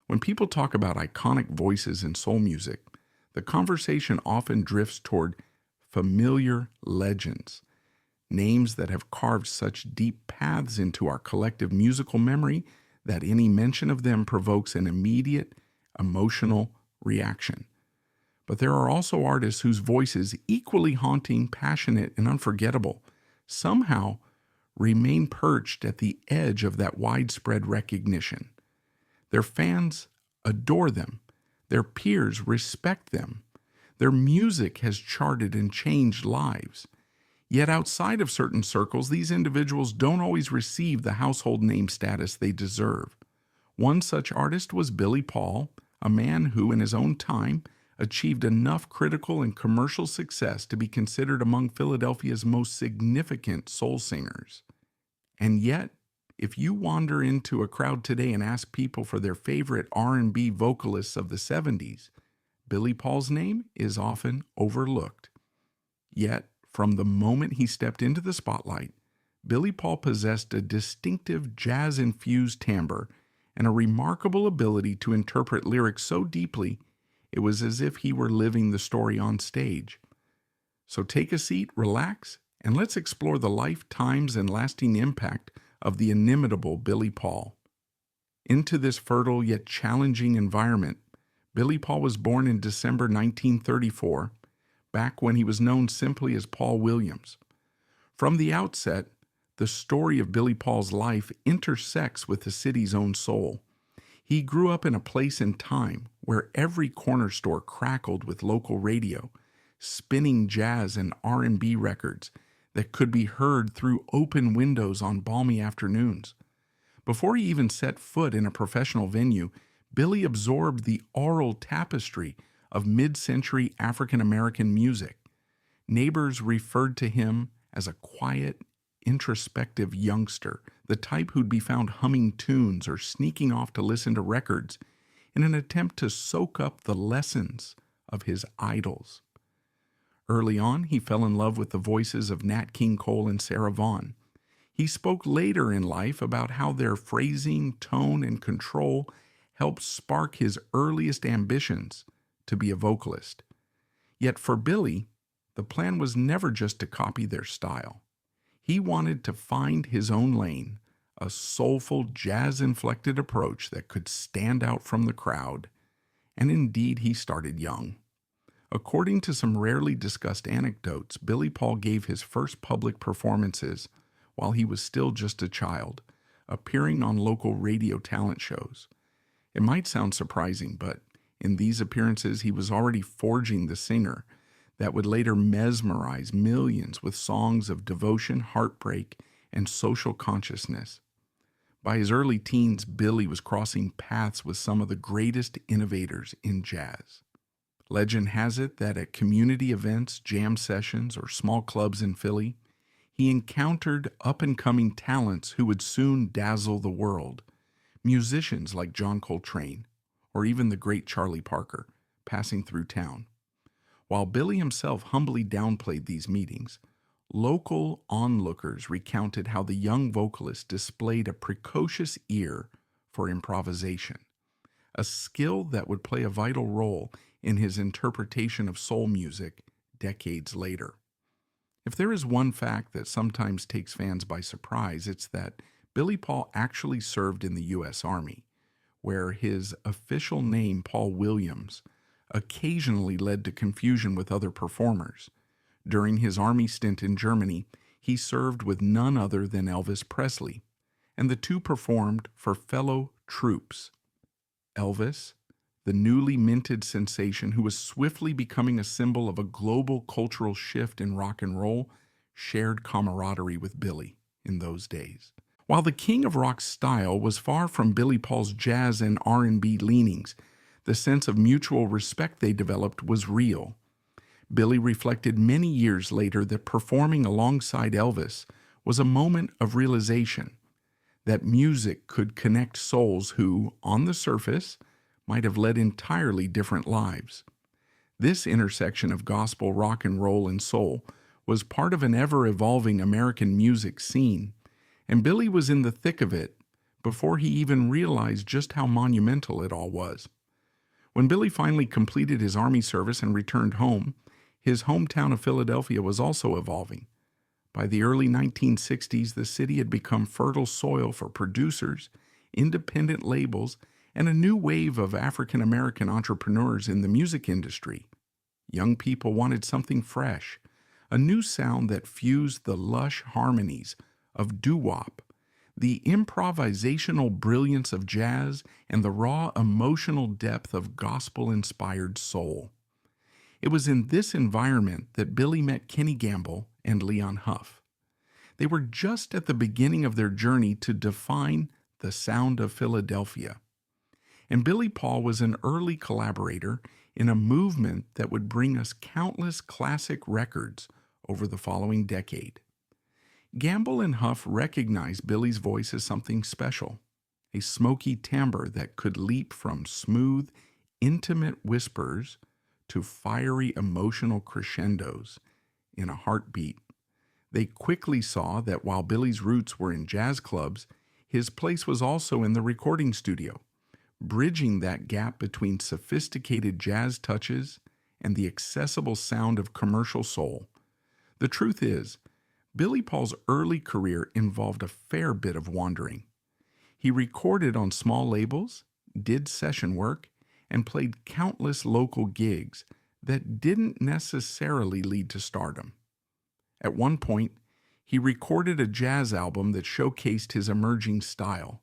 When people talk about iconic voices in soul music, the conversation often drifts toward familiar legends, names that have carved such deep paths into our collective musical memory that any mention of them provokes an immediate emotional reaction. But there are also artists whose voices, equally haunting, passionate, and unforgettable, somehow remain perched at the edge of that widespread recognition. Their fans adore them. Their peers respect them. Their music has charted and changed lives. Yet outside of certain circles, these individuals don't always receive the household name status they deserve. One such artist was Billy Paul, a man who, in his own time, achieved enough critical and commercial success to be considered among Philadelphia's most significant soul singers. And yet, if you wander into a crowd today and ask people for their favorite R&B vocalists of the 70s, Billy Paul's name is often overlooked. Yet, from the moment he stepped into the spotlight, Billy Paul possessed a distinctive jazz-infused timbre and a remarkable ability to interpret lyrics so deeply it was as if he were living the story on stage. So take a seat, relax, and let's explore the life, times, and lasting impact of the inimitable Billy Paul. Into this fertile yet challenging environment, Billy Paul was born in December 1934, back when he was known simply as Paul Williams. From the outset, the story of Billy Paul's life intersects with the city's own soul. He grew up in a place and time where every corner store crackled with local radio, spinning jazz and R&B records that could be heard through open windows on balmy afternoons. Before he even set foot in a professional venue, Billy absorbed the oral tapestry of mid-century African-American music. Neighbors referred to him as a quiet, introspective youngster, the type who'd be found humming tunes or sneaking off to listen to records in an attempt to soak up the lessons of his idols. Early on, he fell in love with the voices of Nat King Cole and Sarah Vaughan. He spoke later in life about how their phrasing, tone, and control helped spark his earliest ambitions to be a vocalist. Yet for Billy, the plan was never just to copy their style. He wanted to find his own lane, a soulful, jazz-inflected approach that could stand out from the crowd. And indeed, he started young. According to some rarely discussed anecdotes, Billy Paul gave his first public performances while he was still just a child, appearing on local radio talent shows. It might sound surprising, but in these appearances he was already forging the singer that would later mesmerize millions with songs of devotion, heartbreak, and social consciousness. By his early teens, Billy was crossing paths with some of the greatest innovators in jazz. Legend has it that at community events, jam sessions, or small clubs in Philly, he encountered up-and-coming talents who would soon dazzle the world. Musicians like John Coltrane, or even the great Charlie Parker, passing through town. While Billy himself humbly downplayed these meetings, local onlookers recounted how the young vocalist displayed a precocious ear for improvisation, a skill that would play a vital role in his interpretation of soul music decades later. If there is one fact that sometimes takes fans by surprise, it's that Billy Paul actually served in the U.S. Army, where his official name, Paul Williams, occasionally led to confusion with other performers. During his Army stint in Germany, he served with none other than Elvis Presley, and the two performed for fellow troops. Elvis, the newly minted sensation who was swiftly becoming a symbol of a global cultural shift in rock and roll, shared camaraderie with Billy in those days. While the king of rock's style was far from Billy Paul's jazz and R&B leanings, the sense of mutual respect they developed was real. Billy reflected many years later that performing alongside Elvis was a moment of realization that music could connect souls who, on the surface, might have led entirely different lives. This intersection of gospel, rock and roll, and soul was part of an ever-evolving American music scene, and Billy was in the thick of it before he even realized just how monumental it all was. When Billy finally completed his Army service and returned home, his hometown of Philadelphia was also evolving. By the early 1960s, the city had become fertile soil for producers, independent labels, and a new wave of African American entrepreneurs in the music industry. Young people wanted something fresh, a new sound that fused the lush harmonies of doo-wop, the improvisational brilliance of jazz, and the raw emotional depth of gospel-inspired soul. It was in this environment that Billy met Kenny Gamble and Leon Huff. They were just at the beginning of their journey to define the sound of Philadelphia. And Billy Paul was an early collaborator in a movement that would bring us countless classic records over the following decade. Gamble and Huff recognized Billy's voice as something special, a smoky timbre that could leap from smooth, intimate whispers to fiery emotional crescendos in a heartbeat. They quickly saw that while Billy's roots were in jazz clubs, his place was also in the recording studio, bridging that gap between sophisticated jazz touches and the accessible sound of commercial soul. The truth is, Billy Paul's early career involved a fair bit of wandering. He recorded on small labels, did session work, and played countless local gigs that didn't necessarily lead to stardom. At one point, he recorded a jazz album that showcased his emerging style,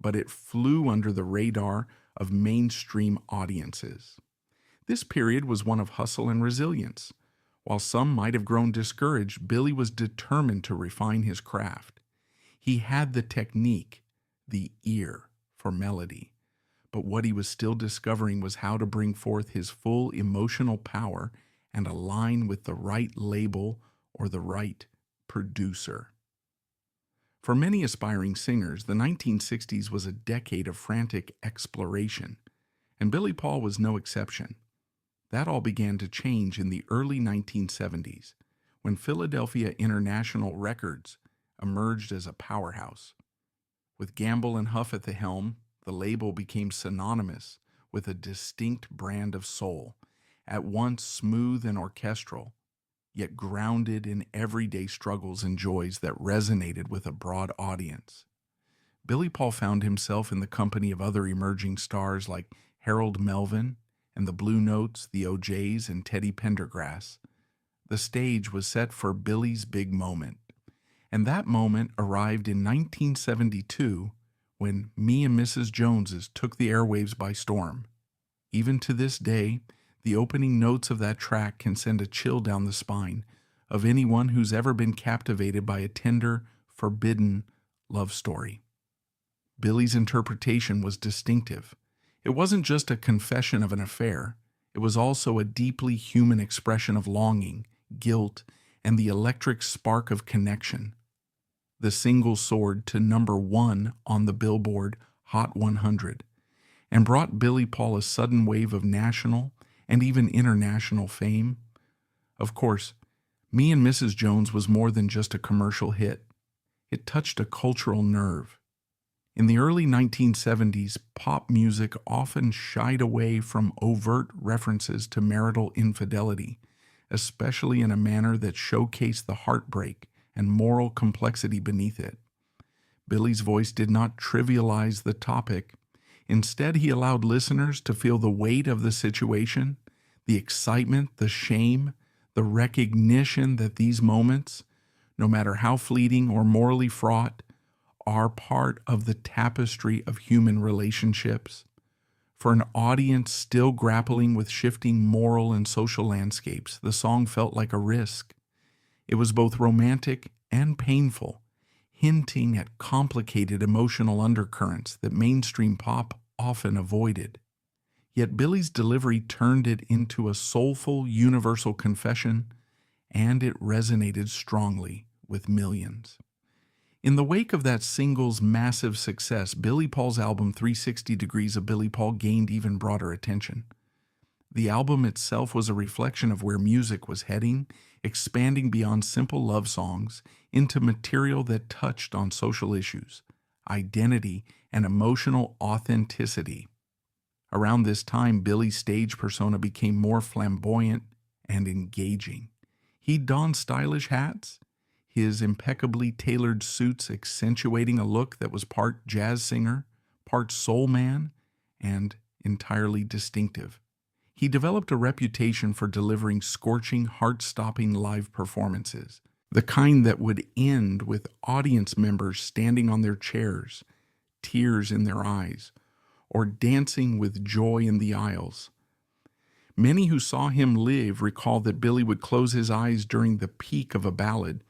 but it flew under the radar of mainstream audiences. This period was one of hustle and resilience. While some might have grown discouraged, Billy was determined to refine his craft. He had the technique, the ear for melody, but what he was still discovering was how to bring forth his full emotional power and align with the right label or the right producer. For many aspiring singers, the 1960s was a decade of frantic exploration, and Billy Paul was no exception. That all began to change in the early 1970s, when Philadelphia International Records emerged as a powerhouse. With Gamble and Huff at the helm, the label became synonymous with a distinct brand of soul, at once smooth and orchestral, yet grounded in everyday struggles and joys that resonated with a broad audience. Billy Paul found himself in the company of other emerging stars like Harold Melvin and the Blue Notes, the O'Jays, and Teddy Pendergrass. The stage was set for Billy's big moment, and that moment arrived in 1972 when Me and Mrs. Joneses took the airwaves by storm. Even to this day, the opening notes of that track can send a chill down the spine of anyone who's ever been captivated by a tender, forbidden love story. Billy's interpretation was distinctive. It wasn't just a confession of an affair. It was also a deeply human expression of longing, guilt, and the electric spark of connection. The single soared to number 1 on the Billboard Hot 100 and brought Billy Paul a sudden wave of national and even international fame. Of course, Me and Mrs. Jones was more than just a commercial hit. It touched a cultural nerve. In the early 1970s, pop music often shied away from overt references to marital infidelity, especially in a manner that showcased the heartbreak and moral complexity beneath it. Billy's voice did not trivialize the topic. Instead, he allowed listeners to feel the weight of the situation, the excitement, the shame, the recognition that these moments, no matter how fleeting or morally fraught, are part of the tapestry of human relationships. For an audience still grappling with shifting moral and social landscapes, the song felt like a risk. It was both romantic and painful, hinting at complicated emotional undercurrents that mainstream pop often avoided. Yet Billy's delivery turned it into a soulful, universal confession, and it resonated strongly with millions. In the wake of that single's massive success, Billy Paul's album 360 Degrees of Billy Paul gained even broader attention. The album itself was a reflection of where music was heading, expanding beyond simple love songs into material that touched on social issues, identity, and emotional authenticity. Around this time, Billy's stage persona became more flamboyant and engaging. He donned stylish hats, his impeccably tailored suits accentuating a look that was part jazz singer, part soul man, and entirely distinctive. He developed a reputation for delivering scorching, heart-stopping live performances, the kind that would end with audience members standing on their chairs, tears in their eyes, or dancing with joy in the aisles. Many who saw him live recall that Billy would close his eyes during the peak of a ballad,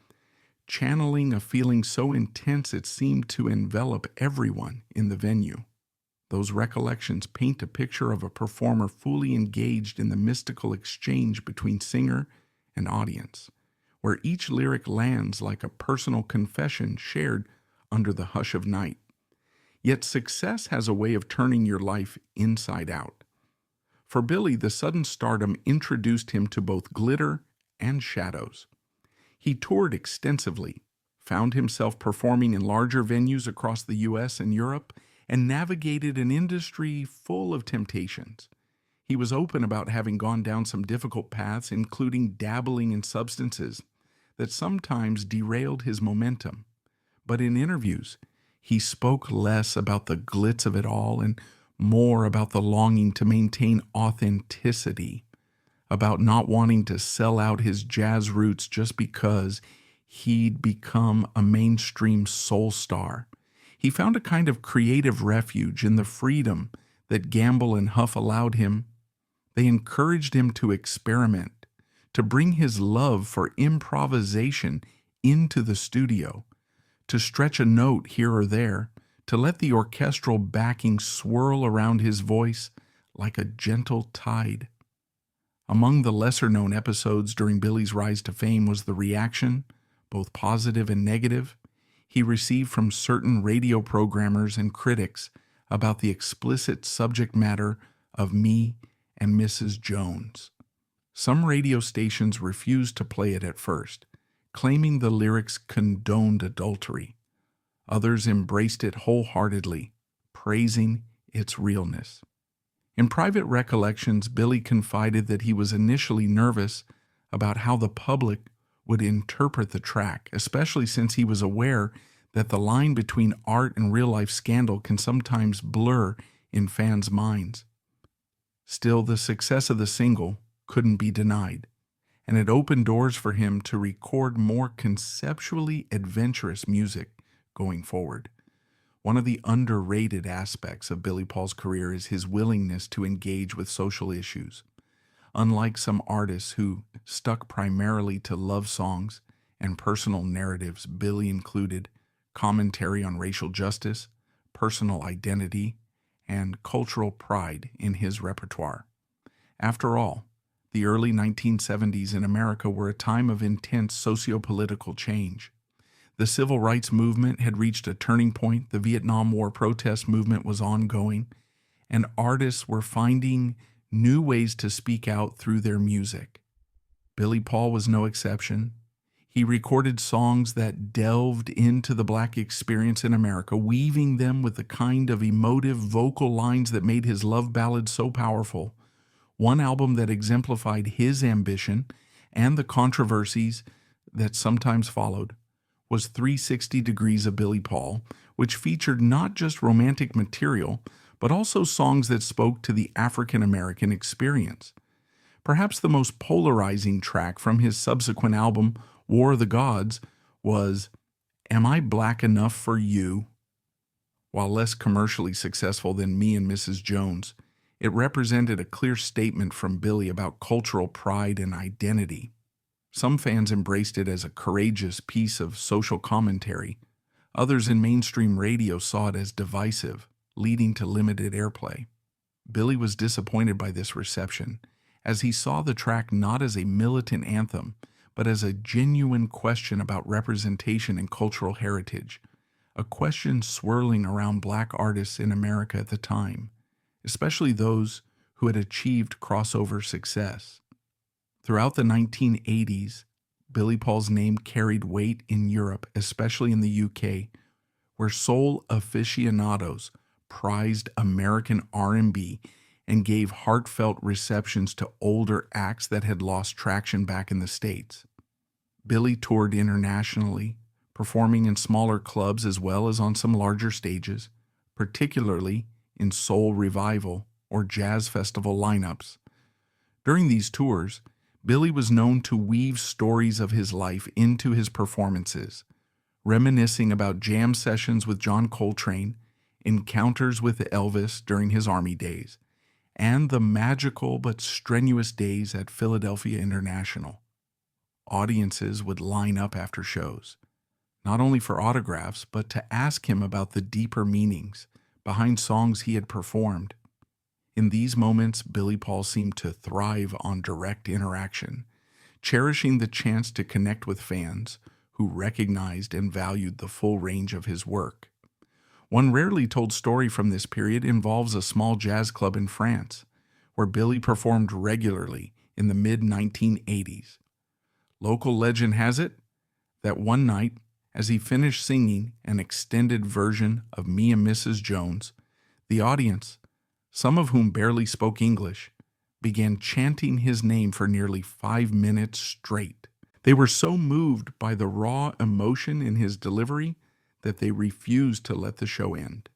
channeling a feeling so intense it seemed to envelop everyone in the venue. Those recollections paint a picture of a performer fully engaged in the mystical exchange between singer and audience, where each lyric lands like a personal confession shared under the hush of night. Yet success has a way of turning your life inside out. For Billy, the sudden stardom introduced him to both glitter and shadows. He toured extensively, found himself performing in larger venues across the U.S. and Europe, and navigated an industry full of temptations. He was open about having gone down some difficult paths, including dabbling in substances that sometimes derailed his momentum. But in interviews, he spoke less about the glitz of it all and more about the longing to maintain authenticity, about not wanting to sell out his jazz roots just because he'd become a mainstream soul star. He found a kind of creative refuge in the freedom that Gamble and Huff allowed him. They encouraged him to experiment, to bring his love for improvisation into the studio, to stretch a note here or there, to let the orchestral backing swirl around his voice like a gentle tide. Among the lesser-known episodes during Billy's rise to fame was the reaction, both positive and negative, he received from certain radio programmers and critics about the explicit subject matter of Me and Mrs. Jones. Some radio stations refused to play it at first, claiming the lyrics condoned adultery. Others embraced it wholeheartedly, praising its realness. In private recollections, Billy confided that he was initially nervous about how the public would interpret the track, especially since he was aware that the line between art and real-life scandal can sometimes blur in fans' minds. Still, the success of the single couldn't be denied, and it opened doors for him to record more conceptually adventurous music going forward. One of the underrated aspects of Billy Paul's career is his willingness to engage with social issues. Unlike some artists who stuck primarily to love songs and personal narratives, Billy included commentary on racial justice, personal identity, and cultural pride in his repertoire. After all, the early 1970s in America were a time of intense socio-political change. The civil rights movement had reached a turning point, the Vietnam War protest movement was ongoing, and artists were finding new ways to speak out through their music. Billy Paul was no exception. He recorded songs that delved into the Black experience in America, weaving them with the kind of emotive vocal lines that made his love ballads so powerful. One album that exemplified his ambition and the controversies that sometimes followed was 360 Degrees of Billy Paul, which featured not just romantic material, but also songs that spoke to the African American experience. Perhaps the most polarizing track from his subsequent album, War of the Gods, was Am I Black Enough for You? While less commercially successful than Me and Mrs. Jones, it represented a clear statement from Billy about cultural pride and identity. Some fans embraced it as a courageous piece of social commentary. Others in mainstream radio saw it as divisive, leading to limited airplay. Billy was disappointed by this reception, as he saw the track not as a militant anthem, but as a genuine question about representation and cultural heritage, a question swirling around Black artists in America at the time, especially those who had achieved crossover success. Throughout the 1980s, Billy Paul's name carried weight in Europe, especially in the UK, where soul aficionados prized American R&B and gave heartfelt receptions to older acts that had lost traction back in the States. Billy toured internationally, performing in smaller clubs as well as on some larger stages, particularly in soul revival or jazz festival lineups. During these tours, Billy was known to weave stories of his life into his performances, reminiscing about jam sessions with John Coltrane, encounters with Elvis during his Army days, and the magical but strenuous days at Philadelphia International. Audiences would line up after shows, not only for autographs, but to ask him about the deeper meanings behind songs he had performed. In these moments, Billy Paul seemed to thrive on direct interaction, cherishing the chance to connect with fans who recognized and valued the full range of his work. One rarely told story from this period involves a small jazz club in France, where Billy performed regularly in the mid-1980s. Local legend has it that one night, as he finished singing an extended version of Me and Mrs. Jones, the audience, some of whom barely spoke English, began chanting his name for nearly 5 minutes straight. They were so moved by the raw emotion in his delivery that they refused to let the show end.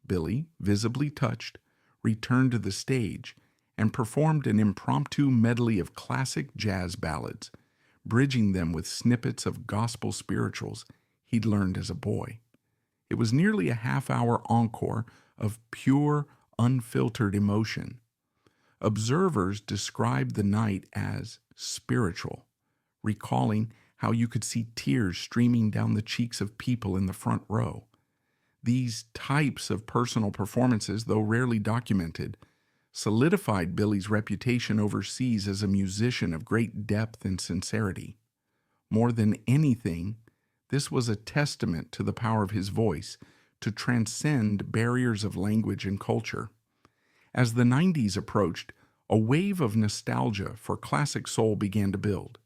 Billy, visibly touched, returned to the stage and performed an impromptu medley of classic jazz ballads, bridging them with snippets of gospel spirituals he'd learned as a boy. It was nearly a half-hour encore of pure, unfiltered emotion. Observers described the night as spiritual, recalling how you could see tears streaming down the cheeks of people in the front row. These types of personal performances, though rarely documented, solidified Billy's reputation overseas as a musician of great depth and sincerity. More than anything, this was a testament to the power of his voice to transcend barriers of language and culture. As the 90s approached, a wave of nostalgia for classic soul began to build.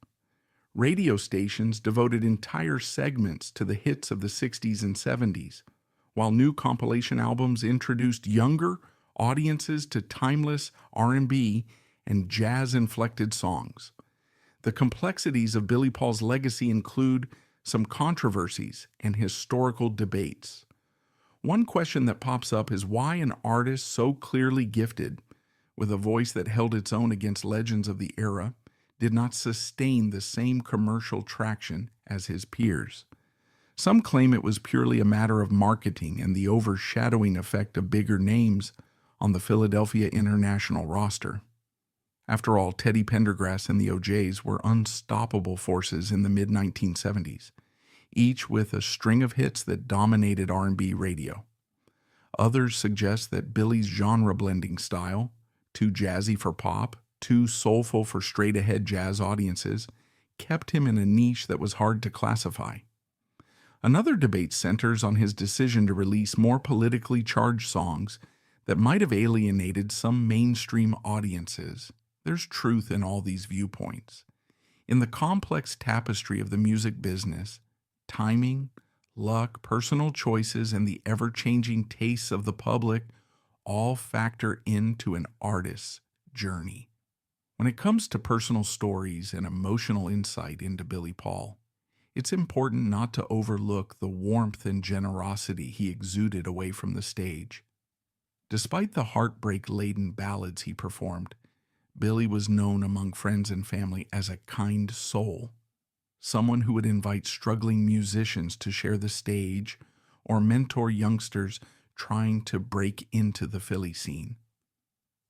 Radio stations devoted entire segments to the hits of the 60s and 70s, while new compilation albums introduced younger audiences to timeless R&B and jazz-inflected songs. The complexities of Billy Paul's legacy include some controversies and historical debates. One question that pops up is why an artist so clearly gifted, with a voice that held its own against legends of the era, did not sustain the same commercial traction as his peers. Some claim it was purely a matter of marketing and the overshadowing effect of bigger names on the Philadelphia International roster. After all, Teddy Pendergrass and the O'Jays were unstoppable forces in the mid-1970s, each with a string of hits that dominated R&B radio. Others suggest that Billy's genre-blending style, too jazzy for pop, too soulful for straight-ahead jazz audiences, kept him in a niche that was hard to classify. Another debate centers on his decision to release more politically charged songs that might have alienated some mainstream audiences. There's truth in all these viewpoints. In the complex tapestry of the music business, timing, luck, personal choices, and the ever-changing tastes of the public all factor into an artist's journey. When it comes to personal stories and emotional insight into Billy Paul, it's important not to overlook the warmth and generosity he exuded away from the stage. Despite the heartbreak-laden ballads he performed, Billy was known among friends and family as a kind soul, someone who would invite struggling musicians to share the stage or mentor youngsters trying to break into the Philly scene.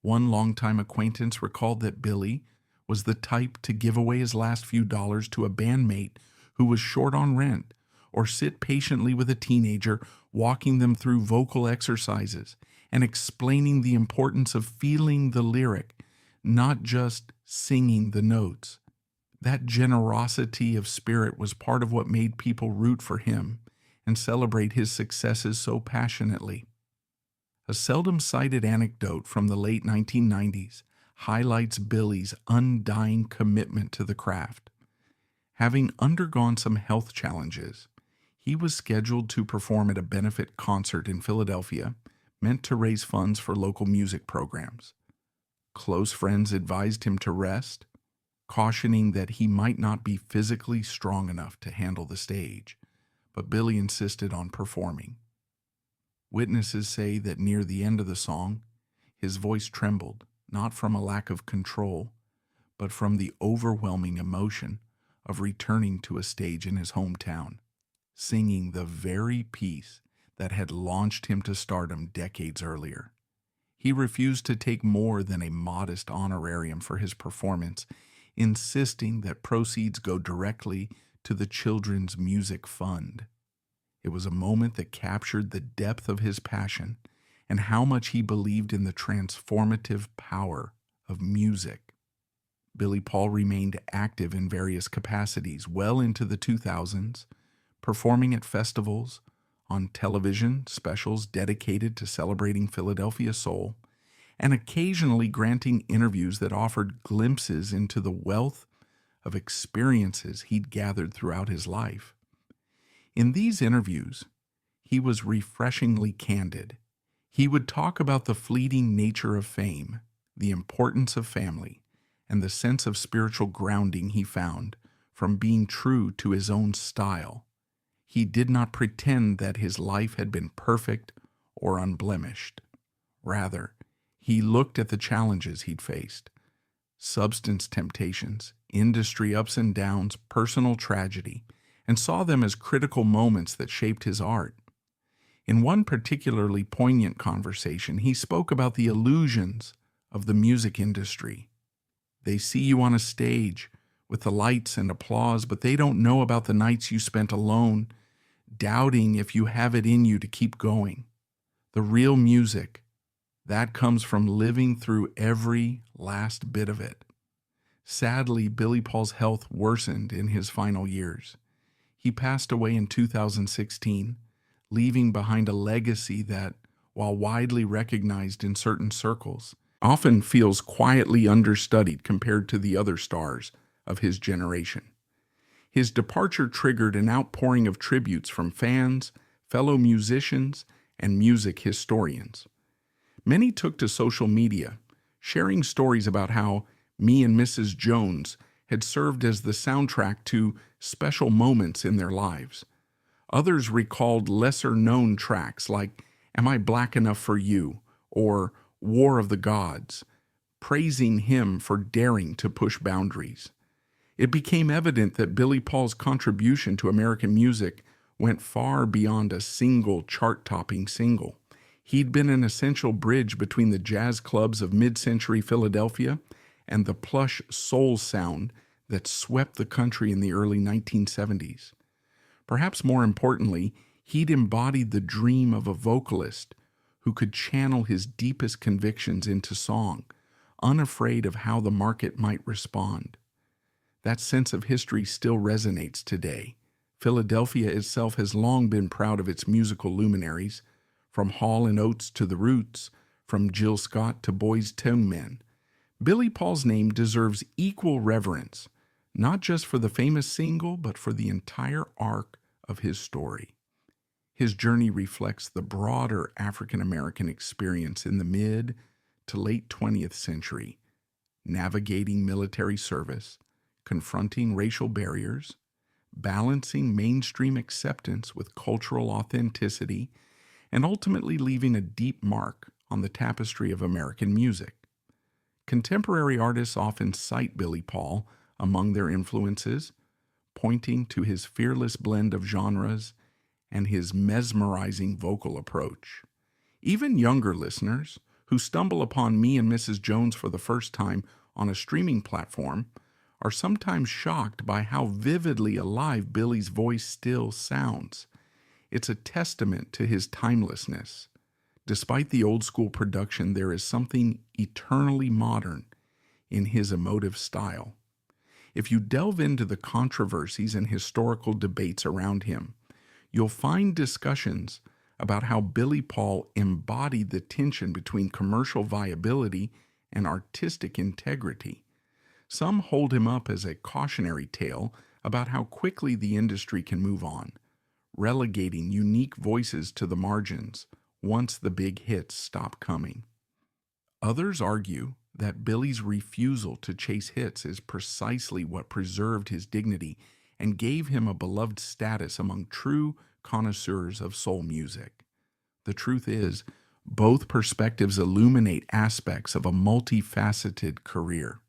One longtime acquaintance recalled that Billy was the type to give away his last few dollars to a bandmate who was short on rent, or sit patiently with a teenager, walking them through vocal exercises and explaining the importance of feeling the lyric, not just singing the notes. That generosity of spirit was part of what made people root for him and celebrate his successes so passionately. A seldom cited anecdote from the late 1990s highlights Billy's undying commitment to the craft. Having undergone some health challenges, He was scheduled to perform at a benefit concert in Philadelphia meant to raise funds for local music programs. Close friends advised him to rest, cautioning that he might not be physically strong enough to handle the stage, but Billy insisted on performing. Witnesses say that near the end of the song, his voice trembled, not from a lack of control, but from the overwhelming emotion of returning to a stage in his hometown, singing the very piece that had launched him to stardom decades earlier. He refused to take more than a modest honorarium for his performance, insisting that proceeds go directly to the Children's Music Fund. It was a moment that captured the depth of his passion and how much he believed in the transformative power of music. Billy Paul remained active in various capacities well into the 2000s, performing at festivals, on television specials dedicated to celebrating Philadelphia soul, and occasionally granting interviews that offered glimpses into the wealth of experiences he'd gathered throughout his life. In these interviews, he was refreshingly candid. He would talk about the fleeting nature of fame, the importance of family, and the sense of spiritual grounding he found from being true to his own style. He did not pretend that his life had been perfect or unblemished. Rather, he looked at the challenges he'd faced: substance temptations, industry ups and downs, personal tragedy, and saw them as critical moments that shaped his art. In one particularly poignant conversation, he spoke about the illusions of the music industry. They see you on a stage with the lights and applause, but they don't know about the nights you spent alone, doubting if you have it in you to keep going. The real music, that comes from living through every last bit of it. Sadly, Billy Paul's health worsened in his final years. He passed away in 2016, leaving behind a legacy that, while widely recognized in certain circles, often feels quietly understudied compared to the other stars of his generation. His departure triggered an outpouring of tributes from fans, fellow musicians, and music historians. Many took to social media, sharing stories about how Me and Mrs. Jones had served as the soundtrack to special moments in their lives. Others recalled lesser-known tracks like Am I Black Enough for You or War of the Gods, praising him for daring to push boundaries. It became evident that Billy Paul's contribution to American music went far beyond a single chart-topping single. He'd been an essential bridge between the jazz clubs of mid-century Philadelphia and the plush soul sound that swept the country in the early 1970s. Perhaps more importantly, he'd embodied the dream of a vocalist who could channel his deepest convictions into song, unafraid of how the market might respond. That sense of history still resonates today. Philadelphia itself has long been proud of its musical luminaries, from Hall & Oates to The Roots, from Jill Scott to Boyz II Men. Billy Paul's name deserves equal reverence, not just for the famous single, but for the entire arc of his story. His journey reflects the broader African-American experience in the mid to late 20th century, navigating military service, confronting racial barriers, balancing mainstream acceptance with cultural authenticity, and ultimately leaving a deep mark on the tapestry of American music. Contemporary artists often cite Billy Paul among their influences, pointing to his fearless blend of genres and his mesmerizing vocal approach. Even younger listeners who stumble upon Me and Mrs. Jones for the first time on a streaming platform are sometimes shocked by how vividly alive Billy's voice still sounds. It's a testament to his timelessness. Despite the old-school production, there is something eternally modern in his emotive style. If you delve into the controversies and historical debates around him, you'll find discussions about how Billy Paul embodied the tension between commercial viability and artistic integrity. Some hold him up as a cautionary tale about how quickly the industry can move on, relegating unique voices to the margins once the big hits stop coming. Others argue that Billy's refusal to chase hits is precisely what preserved his dignity and gave him a beloved status among true connoisseurs of soul music. The truth is, both perspectives illuminate aspects of a multifaceted career.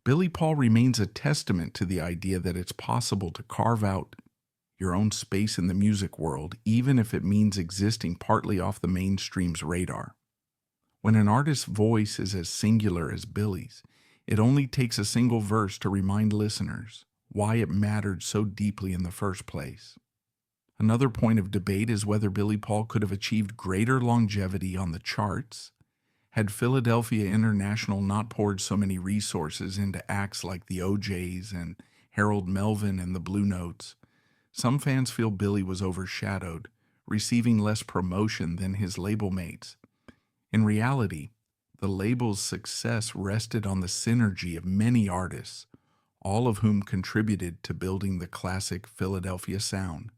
Billy Paul remains a testament to the idea that it's possible to carve out your own space in the music world, even if it means existing partly off the mainstream's radar. When an artist's voice is as singular as Billy's, it only takes a single verse to remind listeners why it mattered so deeply in the first place. Another point of debate is whether Billy Paul could have achieved greater longevity on the charts had Philadelphia International not poured so many resources into acts like the OJs and Harold Melvin and the Blue Notes. Some fans feel Billy was overshadowed, receiving less promotion than his label mates. In reality, the label's success rested on the synergy of many artists, all of whom contributed to building the classic Philadelphia sound.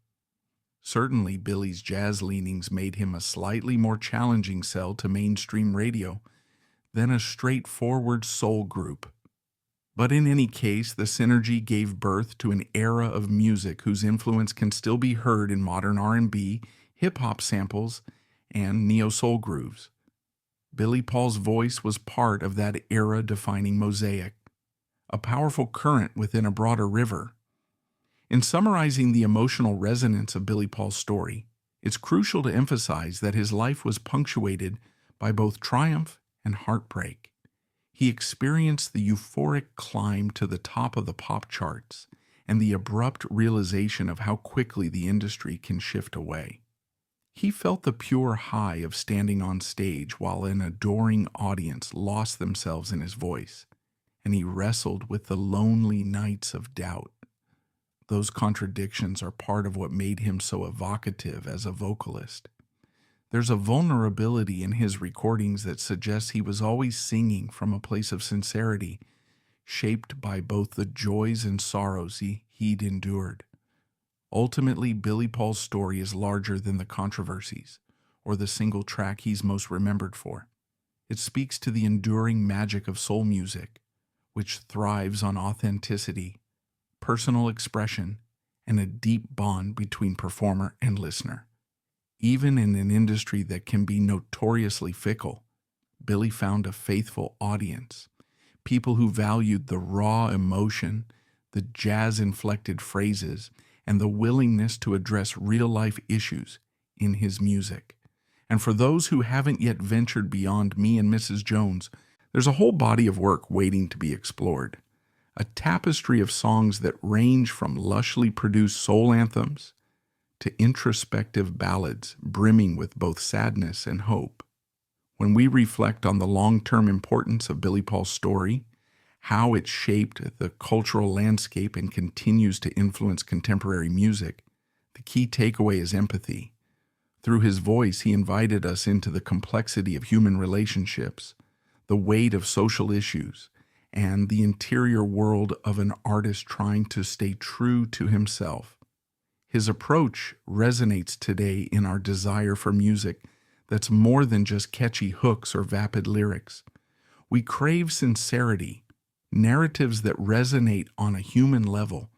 Certainly, Billy's jazz leanings made him a slightly more challenging sell to mainstream radio than a straightforward soul group. But in any case, the synergy gave birth to an era of music whose influence can still be heard in modern R&B, hip-hop samples, and neo-soul grooves. Billy Paul's voice was part of that era-defining mosaic, a powerful current within a broader river. In summarizing the emotional resonance of Billy Paul's story, it's crucial to emphasize that his life was punctuated by both triumph and heartbreak. He experienced the euphoric climb to the top of the pop charts and the abrupt realization of how quickly the industry can shift away. He felt the pure high of standing on stage while an adoring audience lost themselves in his voice, and he wrestled with the lonely nights of doubt. Those contradictions are part of what made him so evocative as a vocalist. There's a vulnerability in his recordings that suggests he was always singing from a place of sincerity, shaped by both the joys and sorrows he'd endured. Ultimately, Billy Paul's story is larger than the controversies or the single track he's most remembered for. It speaks to the enduring magic of soul music, which thrives on authenticity, personal expression, and a deep bond between performer and listener. Even in an industry that can be notoriously fickle, Billy found a faithful audience, people who valued the raw emotion, the jazz-inflected phrases, and the willingness to address real-life issues in his music. And for those who haven't yet ventured beyond Me and Mrs. Jones, there's a whole body of work waiting to be explored. A tapestry of songs that range from lushly produced soul anthems to introspective ballads brimming with both sadness and hope. When we reflect on the long-term importance of Billy Paul's story, how it shaped the cultural landscape and continues to influence contemporary music, the key takeaway is empathy. Through his voice, he invited us into the complexity of human relationships, the weight of social issues, and the interior world of an artist trying to stay true to himself. His approach resonates today in our desire for music that's more than just catchy hooks or vapid lyrics. We crave sincerity, narratives that resonate on a human level,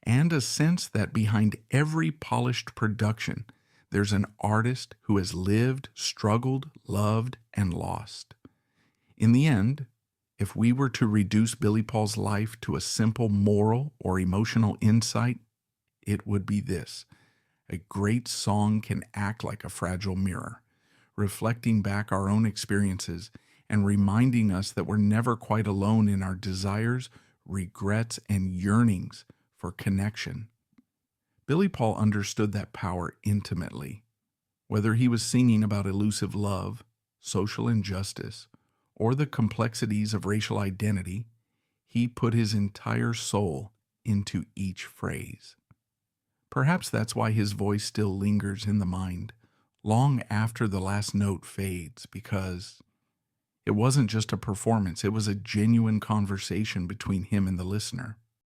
and a sense that behind every polished production, there's an artist who has lived, struggled, loved, and lost. In the end, if we were to reduce Billy Paul's life to a simple moral or emotional insight, it would be this: a great song can act like a fragile mirror, reflecting back our own experiences and reminding us that we're never quite alone in our desires, regrets, and yearnings for connection. Billy Paul understood that power intimately. Whether he was singing about elusive love, social injustice, or the complexities of racial identity, he put his entire soul into each phrase. Perhaps that's why his voice still lingers in the mind long after the last note fades, because it wasn't just a performance, it was a genuine conversation between him and the listener.